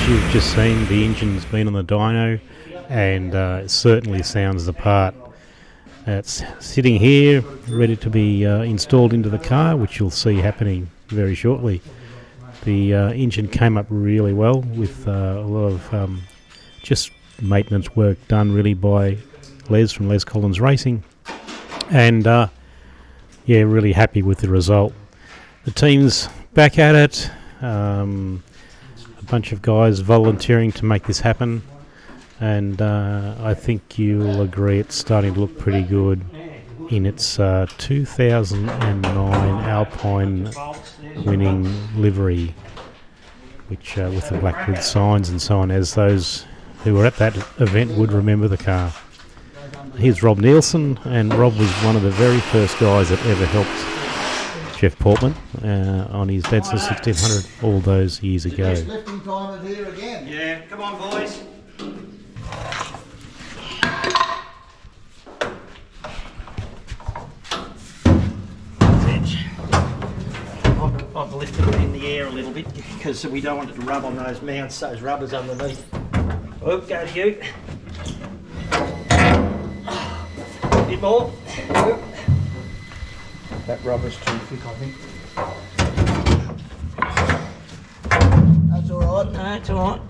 you've just seen, the engine's been on the dyno, and it certainly sounds the part. It's sitting here, ready to be installed into the car, which you'll see happening very shortly. The engine came up really well with a lot of just maintenance work done really by Les from Les Collins Racing, and yeah, really happy with the result. The team's back at it, a bunch of guys volunteering to make this happen, and I think you'll agree it's starting to look pretty good in its 2009 Alpine Winning livery, which with the Blackwood signs and so on, as those who were at that event would remember the car. Here's Rob Nielsen, and Rob was one of the very first guys that ever helped Geoff Portman on his Datsun 1600 all those years ago. Lifting time is here again. Yeah, come on boys. I've lifted it in the air a little bit because we don't want it to rub on those mounts, those rubbers underneath. Oh, go to you. A bit more. That rubber's too thick, I think. That's all right. No, it's all right.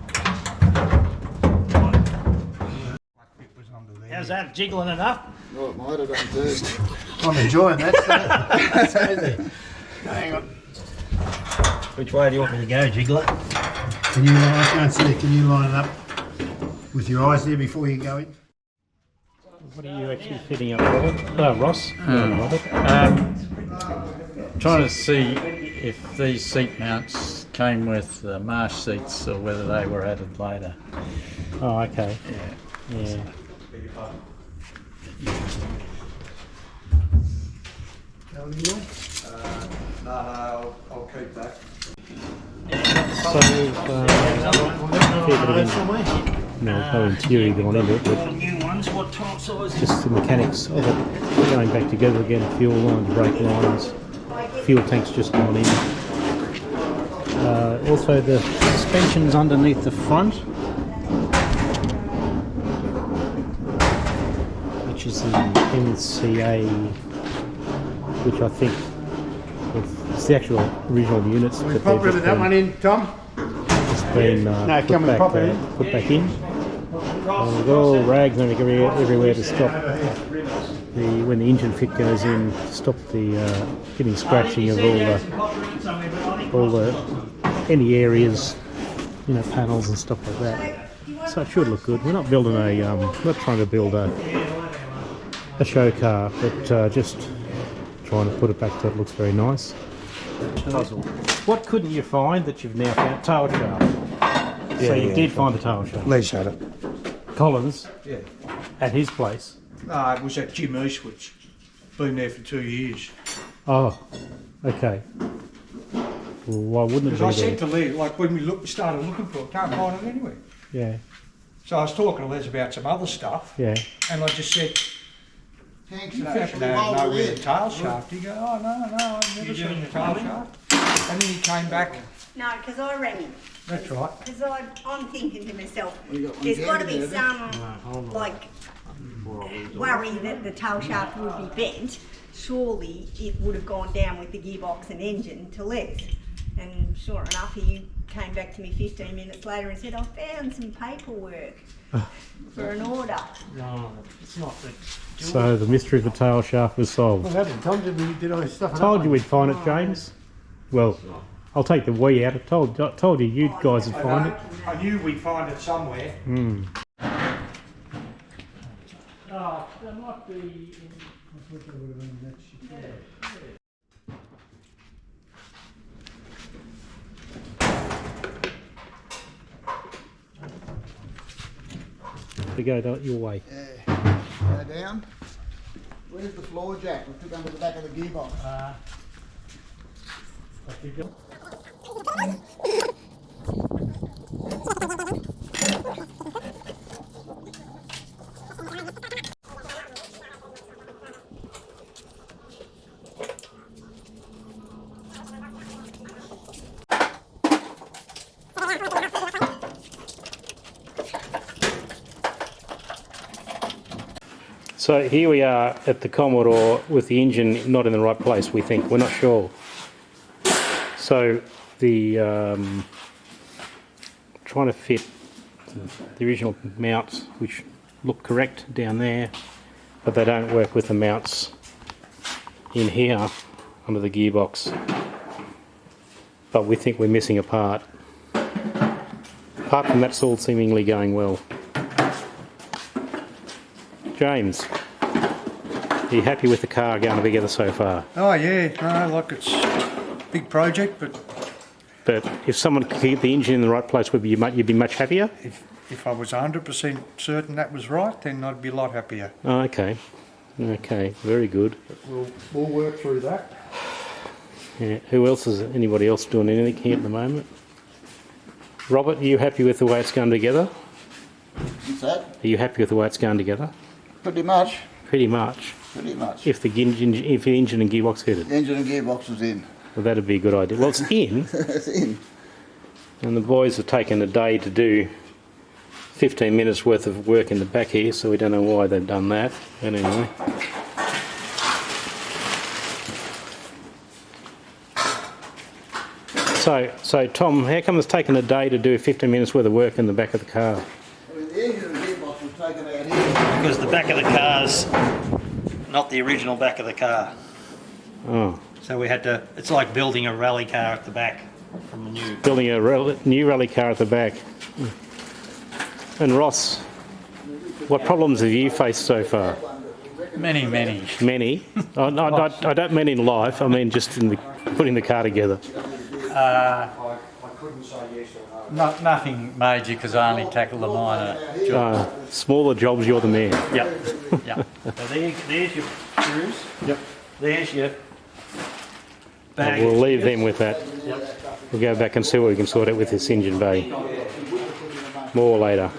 How's that? Jiggling enough? Oh, it might have done too. I'm enjoying that. That's easy. Hang on. Which way do you want me to go, Jiggler? Can you, I can't see, can you line it up with your eyes there before you go in? What are you actually fitting up, Ross? Trying to see if these seat mounts came with marsh seats or whether they were added later. Oh, okay. Yeah. No, I'll keep that. So no interior going into it, but New ones, what type size? just the mechanics of it going back together again. Fuel lines, brake lines, fuel tanks just gone in. Also the suspension's underneath the front, which is the NCA, which I think it's the actual original units. We pop that one in, Tom? It's been put back in. We've got all rags and everywhere to stop when the engine fit goes in, stop the getting scratching of all the any areas, panels and stuff like that. So it should look good. We're not building not trying to build a show car, but just trying to put it back so it looks very nice. What couldn't you find that you've now found? Tail shaft. So you did find the tail shaft. Les had it. Collins? Yeah. At his place? No, it was at Jim Eastwood's. Been there for 2 years. Oh, okay. Well, why wouldn't it be Because I there? said to Les, like when we started looking for it, can't find it anywhere. Yeah, So I was talking to Les about some other stuff, yeah. and I just said, Tanks you and know, fish you will know hold where it the in. tail shaft. He goes, oh no, I've never seen the tail shaft. And then he came back. No, because I rang him. That's right. Because I'm thinking to myself, you got one there's got to be down there, some, worry that the tail shaft would be bent. Surely it would have gone down with the gearbox and engine to Les. And sure enough, he came back to me 15 minutes later and said, I found some paperwork for an order. No, it's not that. So the mystery of the tail shaft was solved. Well, that Tom did all this stuff. Told you we'd find it, James. Well, I'll take the we out. I told you guys would find it. I knew we'd find it somewhere. Hmm. There might be. We go your way. Yeah. Go down. Where's the floor jack? We took under the back of the gearbox. So here we are at the Commodore with the engine not in the right place, we think. We're not sure. So the trying to fit the original mounts, which look correct down there, but they don't work with the mounts in here under the gearbox. But we think we're missing a part. Apart from that's all seemingly going well. James, are you happy with the car going together so far? Oh yeah, no, like it's a big project, but if someone could keep the engine in the right place, you'd be much happier? if I was 100% certain that was right, then I'd be a lot happier. Oh, okay. Okay, very good. But we'll work through that. Yeah. Who else is anybody else doing anything here at the moment? Robert, are you happy with the way it's going together? What's that? Are you happy with the way it's going together? Pretty much. Pretty much. Pretty much. If the engine and gearbox fitted. Engine and gearbox was in. Well, that'd be a good idea. Well, it's in, It's in. and the boys have taken a day to do 15 minutes worth of work in the back here, so we don't know why they've done that. But anyway. So Tom, how come it's taken a day to do 15 minutes worth of work in the back of the car? I mean, the engine and gearbox was taken out here. Because the back of the car's not the original back of the car. Oh, So we had to, it's like building a rally car at the back from the new. building a new rally car at the back. And Ross, what problems have you faced so far? Many. Many? Oh, no, I don't mean in life, I mean just in putting the car together. Nothing major because I only tackle the minor jobs. Smaller jobs, you're the man. Yep. So there's your screws. Yep. There's your bag. We'll leave them with that. Yep. We'll go back and see what we can sort out with this engine bay. More later.